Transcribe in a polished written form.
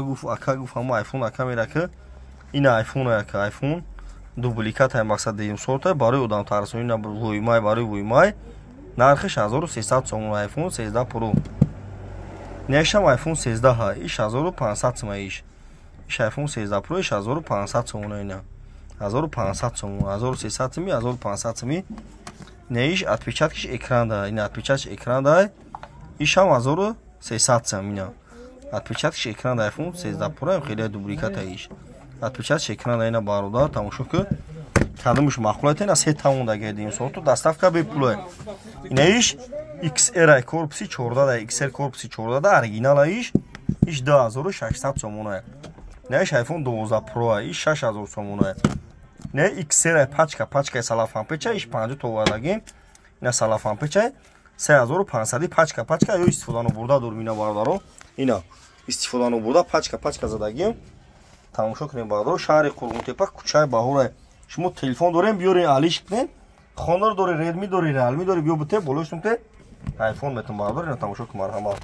гуфт ака гуфт ҳама айфон ака мера ки ина айфон ака айфон дубликат ай мақсад дем сорта барои одам тарсонӣ вуймай барои вуймай нархиш 1300 сомон айфон 13 Pro. Нешам айфон 13 ҳай иш 1500 сомон иш айфон 13 Pro иш 1500 сомон ина 1500 сомон 1300 сомон 1500 сомон неиш отпечаткиш экран да ина отпечаткиш экран да иш ҳам 1300 сомон ина отпечаткиш экран да айфон 13 Pro хеле дубликат иш отпечаткиш экран да ина бародар тамошо ки кадомиш мақулат ина се тамон да гедим сорту доставка бепулай ина иш XR корпуси 14 да XR корпуси 14 да оригинал иш 2600 сомон ай не иш айфон 12 Pro иш 6000 сомон ай не XR пачка салафан печа иш 50 товадаги ина салафан печа 3500 пачка ё истифодану бурда дурмина бародаро ина истифодану бурда пачка задаги тамошо кунем бародаро шаҳри Қурғунтепа кӯчаи Баҳор шумо телефон дорем биёрен алиш кунен хонор дори Redmi дори Realme дори биё бите болошнуте айфон метон бародаро ина тамошо кун марҳамат.